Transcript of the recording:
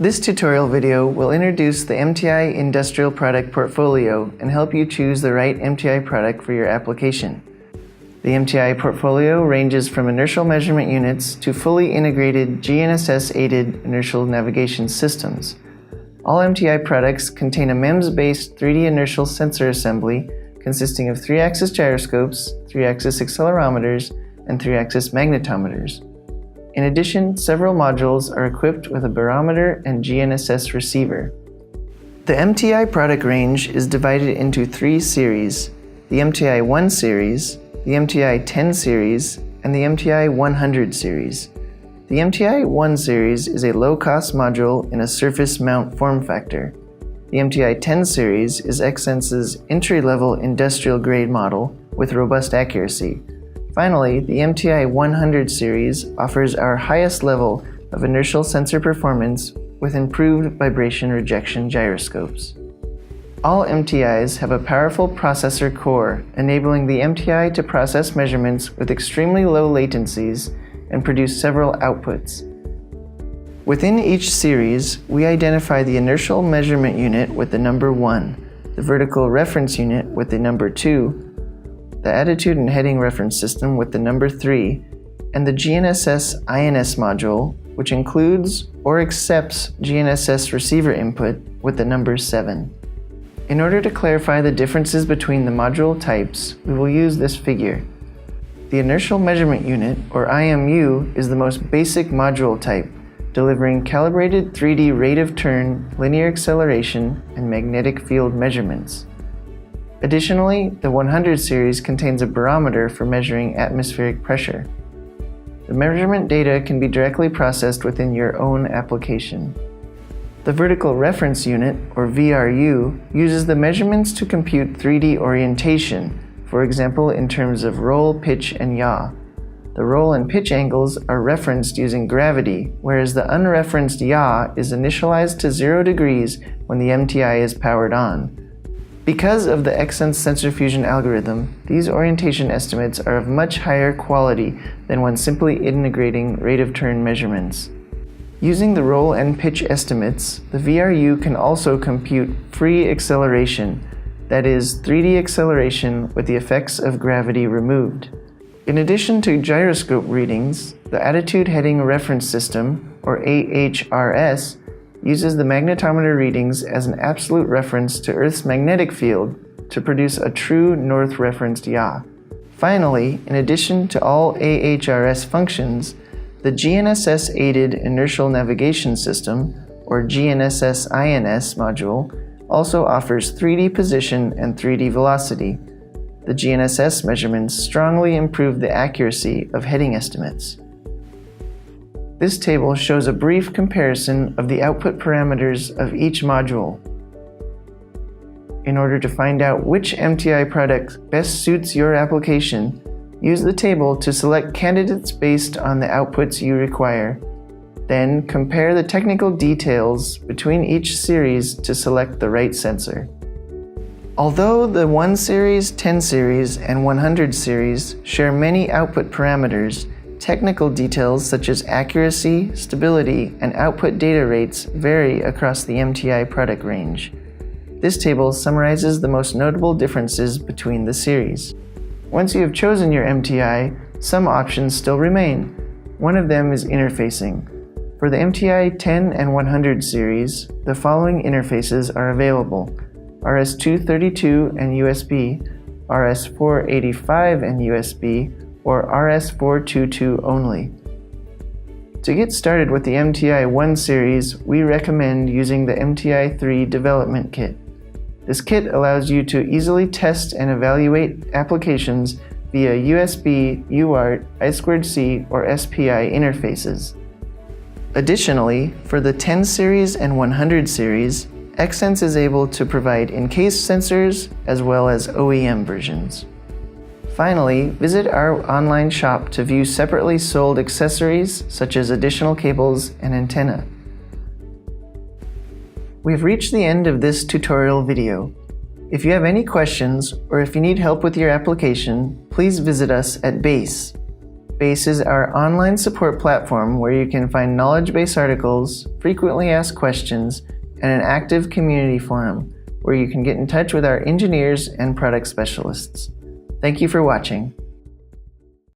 This tutorial video will introduce the MTi industrial product portfolio and help you choose the right MTi product for your application. The MTi portfolio ranges from inertial measurement units to fully integrated GNSS-aided inertial navigation systems. All MTi products contain a MEMS-based 3D inertial sensor assembly consisting of 3-axis gyroscopes, 3-axis accelerometers, and 3-axis magnetometers. In addition, several modules are equipped with a barometer and GNSS receiver. The MTi product range is divided into 3 series: the MTi 1 series, the MTi 10 series, and the MTi 100 series. The MTi 1 series is a low-cost module in a surface mount form factor. The MTi 10 series is Xsens's entry-level industrial-grade model with robust accuracy. Finally, the MTi 100 series offers our highest level of inertial sensor performance with improved vibration rejection gyroscopes. All MTIs have a powerful processor core, enabling the MTi to process measurements with extremely low latencies and produce several outputs. Within each series, we identify the inertial measurement unit with the number 1, the vertical reference unit with the number 2, the attitude and heading reference system with the number 3, and the GNSS-INS module, which includes or accepts GNSS receiver input with the number 7. In order to clarify the differences between the module types, we will use this figure. The inertial measurement unit, or IMU, is the most basic module type, delivering calibrated 3D rate of turn, linear acceleration, and magnetic field measurements. Additionally, the 100 series contains a barometer for measuring atmospheric pressure. The measurement data can be directly processed within your own application. The vertical reference unit, or VRU, uses the measurements to compute 3D orientation, for example in terms of roll, pitch, and yaw. The roll and pitch angles are referenced using gravity, whereas the unreferenced yaw is initialized to 0 degrees when the MTi is powered on. Because of the Xsens sensor fusion algorithm, these orientation estimates are of much higher quality than when simply integrating rate of turn measurements. Using the roll and pitch estimates, the VRU can also compute free acceleration, that is, 3D acceleration with the effects of gravity removed. In addition to gyroscope readings, the Attitude Heading Reference System, or AHRS, uses the magnetometer readings as an absolute reference to Earth's magnetic field to produce a true north-referenced yaw. Finally, in addition to all AHRS functions, the GNSS-aided inertial navigation system, or GNSS-INS module, also offers 3D position and 3D velocity. The GNSS measurements strongly improve the accuracy of heading estimates. This table shows a brief comparison of the output parameters of each module. In order to find out which MTi product best suits your application, use the table to select candidates based on the outputs you require. Then compare the technical details between each series to select the right sensor. Although the 1 series, 10 series, and 100 series share many output parameters, technical details such as accuracy, stability, and output data rates vary across the MTi product range. This table summarizes the most notable differences between the series. Once you have chosen your MTi, some options still remain. One of them is interfacing. For the MTi 10 and 100 series, the following interfaces are available: RS-232 and USB, RS-485 and USB, or RS-422 only. To get started with the MTi 1 series, we recommend using the MTi 3 development kit. This kit allows you to easily test and evaluate applications via USB, UART, I2C, or SPI interfaces. Additionally, for the 10 series and 100 series, Xsens is able to provide encased sensors as well as OEM versions. Finally, visit our online shop to view separately sold accessories such as additional cables and antenna. We've reached the end of this tutorial video. If you have any questions or if you need help with your application, please visit us at BASE. Base is our online support platform where you can find knowledge base articles, frequently asked questions, and an active community forum where you can get in touch with our engineers and product specialists. Thank you for watching.